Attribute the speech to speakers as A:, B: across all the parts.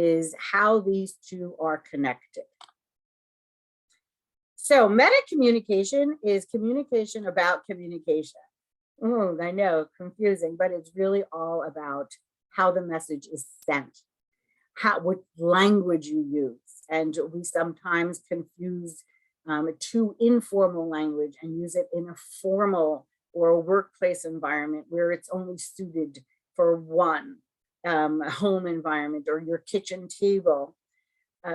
A: is how these two are connected. So meta communication is communication about communication. Oh, I know, confusing, but it's really all about how the message is sent, what language you use. And we sometimes confuse too informal language and use it in a formal or a workplace environment where it's only suited for one home environment or your kitchen table.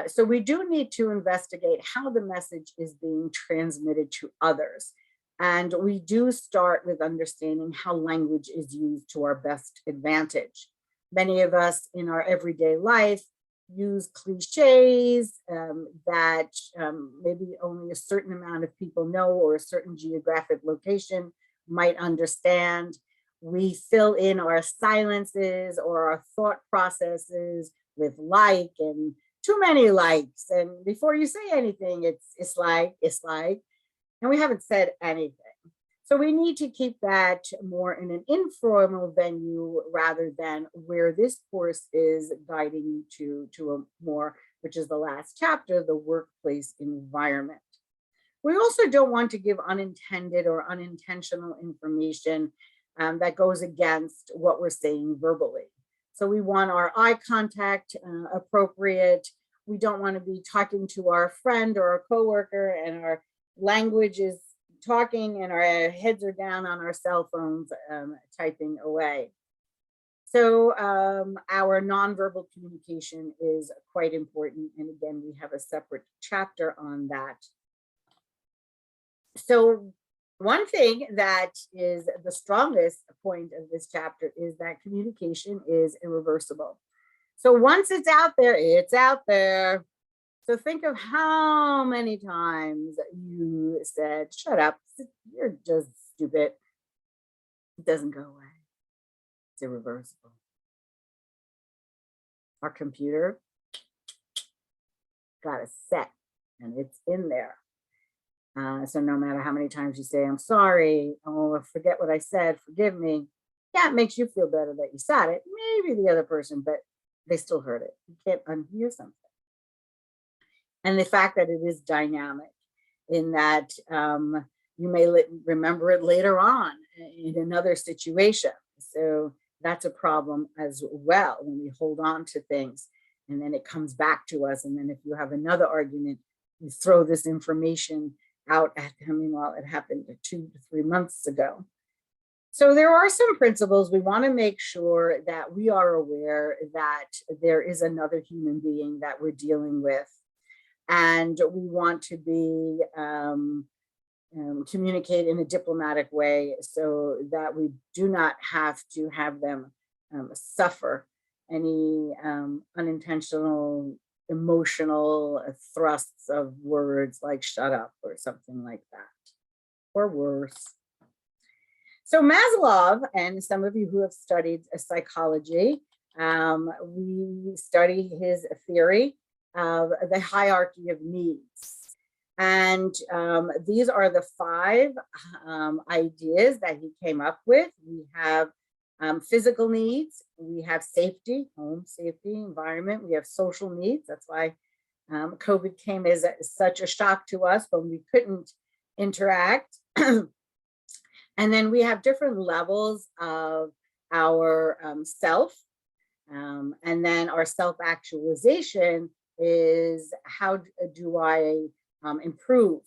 A: So we do need to investigate how the message is being transmitted to others. And we do start with understanding how language is used to our best advantage. Many of us in our everyday life use cliches that maybe only a certain amount of people know or a certain geographic location might understand. We fill in our silences or our thought processes with like and too many likes. And before you say anything, it's like, and we haven't said anything. So we need to keep that more in an informal venue rather than where this course is guiding you to a more, which is the last chapter, the workplace environment. We also don't want to give unintended or unintentional information that goes against what we're saying verbally. So we want our eye contact appropriate. We don't want to be talking to our friend or our coworker and our language is talking and our heads are down on our cell phones typing away. So our nonverbal communication is quite important. And again, we have a separate chapter on that. So one thing that is the strongest point of this chapter is that communication is irreversible. So once it's out there, it's out there. So think of how many times you said, shut up, you're just stupid. It doesn't go away. It's irreversible. Our computer got a set and it's in there. So no matter how many times you say, I'm sorry, oh, forget what I said, forgive me. Yeah, it makes you feel better that you said it. Maybe the other person, but they still heard it. You can't unhear something. And the fact that it is dynamic in that you may remember it later on in another situation. So that's a problem as well when we hold on to things and then it comes back to us. And then if you have another argument, you throw this information out at them. Meanwhile, it happened 2 to 3 months ago. So there are some principles. We want to make sure that we are aware that there is another human being that we're dealing with. And we want to be communicate in a diplomatic way so that we do not have to have them suffer any unintentional emotional thrusts of words like shut up or something like that, or worse. So Maslow, and some of you who have studied psychology, we study his theory of the hierarchy of needs. And these are the 5 ideas that he came up with. We have physical needs, we have safety, home safety, environment, we have social needs. That's why COVID came as such a shock to us when we couldn't interact. And then we have different levels of our self. And then our self-actualization is how do I improve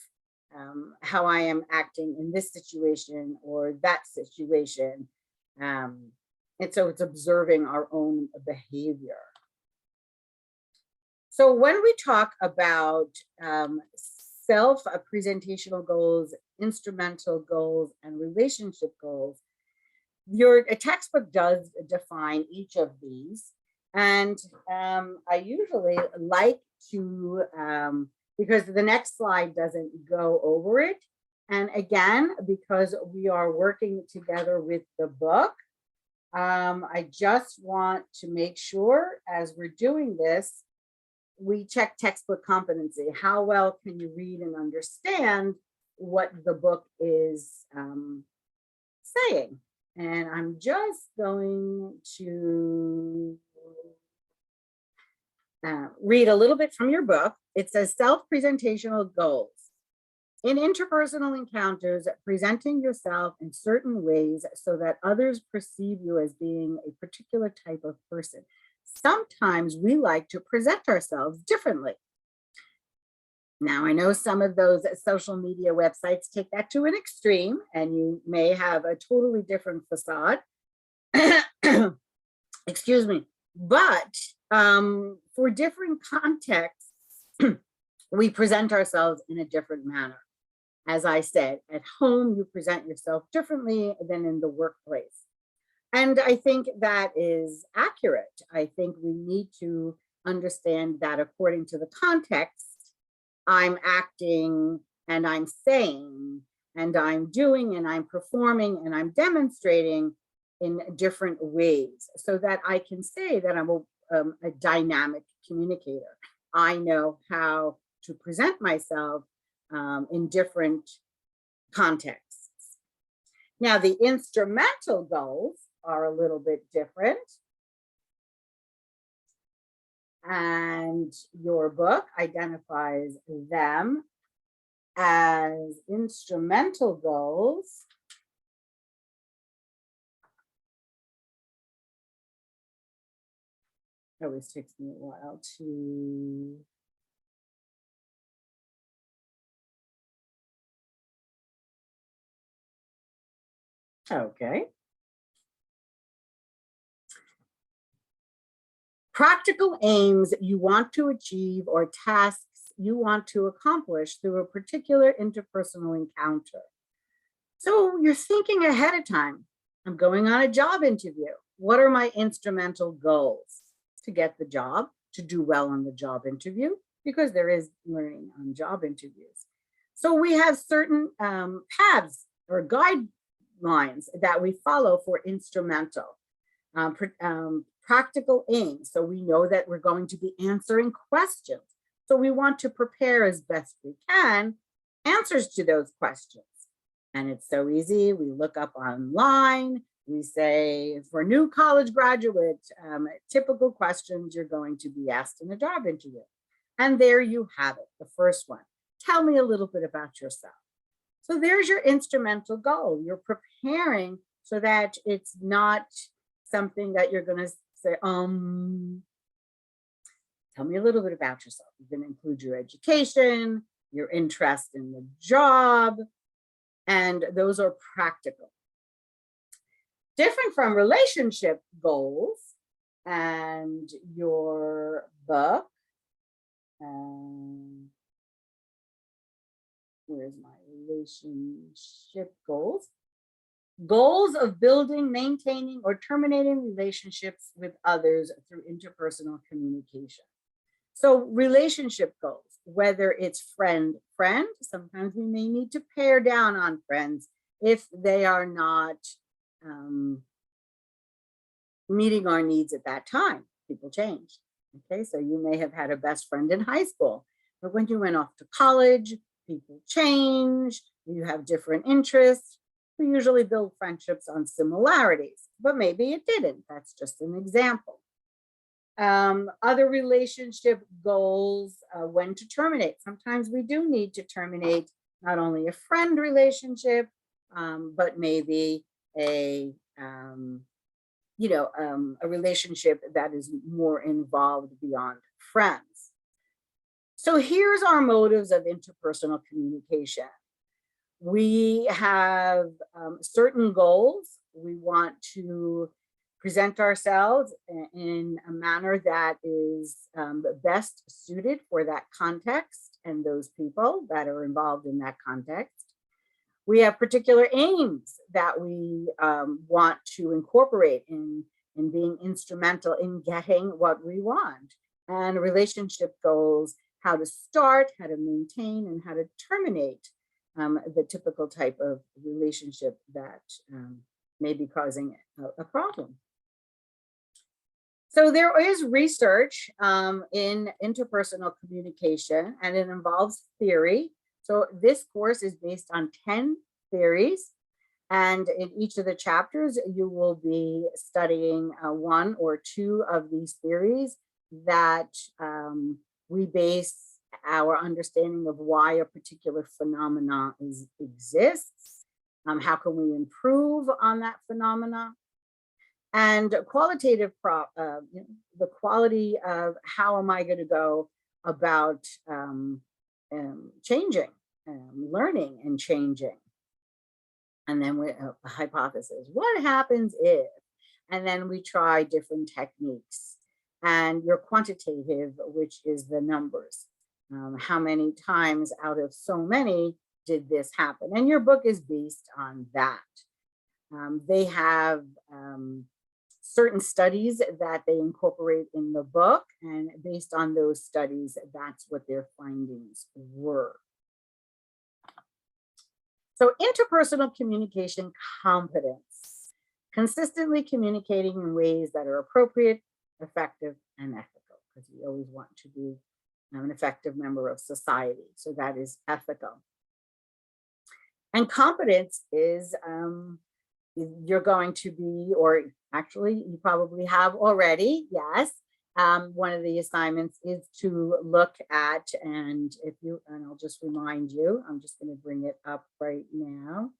A: how I am acting in this situation or that situation. And so it's observing our own behavior. So when we talk about self-presentational goals, instrumental goals, and relationship goals, your textbook does define each of these. And I usually like to, because the next slide doesn't go over it. And again, because we are working together with the book, I just want to make sure as we're doing this, we check textbook competency. How well can you read and understand what the book is saying? And I'm just going to read a little bit from your book. It says self-presentational goals. In interpersonal encounters, presenting yourself in certain ways so that others perceive you as being a particular type of person. Sometimes we like to present ourselves differently. Now, I know some of those social media websites take that to an extreme, and you may have a totally different facade. Excuse me. But for different contexts, we present ourselves in a different manner. As I said, at home, you present yourself differently than in the workplace. And I think that is accurate. I think we need to understand that according to the context, I'm acting and I'm saying and I'm doing and I'm performing and I'm demonstrating in different ways so that I can say that I'm a dynamic communicator. I know how to present myself in different contexts. Now, the instrumental goals are a little bit different. And your book identifies them as instrumental goals. It always takes me a while to okay. Practical aims you want to achieve or tasks you want to accomplish through a particular interpersonal encounter. So you're thinking ahead of time. I'm going on a job interview. What are my instrumental goals? To get the job, to do well on the job interview, because there is learning on job interviews. So we have certain paths or guidelines that we follow for instrumental. Practical aims. So we know that we're going to be answering questions. So we want to prepare as best we can answers to those questions. And it's so easy. We look up online. We say for new college graduates, typical questions you're going to be asked in a job interview. And there you have it, the first one. Tell me a little bit about yourself. So there's your instrumental goal. You're preparing so that it's not something that you're going to say, tell me a little bit about yourself. You're going to include your education, your interest in the job, and those are practical. Different from relationship goals and your book. Where's my relationship goals? Goals of building, maintaining, or terminating relationships with others through interpersonal communication. So relationship goals, whether it's friend-friend, sometimes we may need to pare down on friends if they are not meeting our needs at that time. People change. Okay, so you may have had a best friend in high school, but when you went off to college, people change, you have different interests. We usually build friendships on similarities, but maybe it didn't. That's just an example. Other relationship goals, when to terminate. Sometimes we do need to terminate not only a friend relationship, but maybe a relationship that is more involved beyond friends. So here's our motives of interpersonal communication. We have certain goals. We want to present ourselves in a manner that is best suited for that context and those people that are involved in that context. We have particular aims that we want to incorporate in being instrumental in getting what we want. And relationship goals, how to start, how to maintain, and how to terminate the typical type of relationship that may be causing a problem. So there is research in interpersonal communication, and it involves theory. So this course is based on 10 theories, and in each of the chapters, you will be studying one or two of these theories that we base our understanding of why a particular phenomenon exists. How can we improve on that phenomena? And qualitative, the quality of how am I going to go about changing, learning and changing. And then we a hypothesis. What happens if? And then we try different techniques. And your quantitative, which is the numbers. How many times out of so many did this happen? And your book is based on that. They have certain studies that they incorporate in the book, and based on those studies, that's what their findings were. So interpersonal communication competence, consistently communicating in ways that are appropriate, effective, and ethical, because we always want to be an effective member of society. So that is ethical. And competence is you're going to be, or actually you probably have already, yes. One of the assignments is to look at, and I'll just remind you, I'm just going to bring it up right now.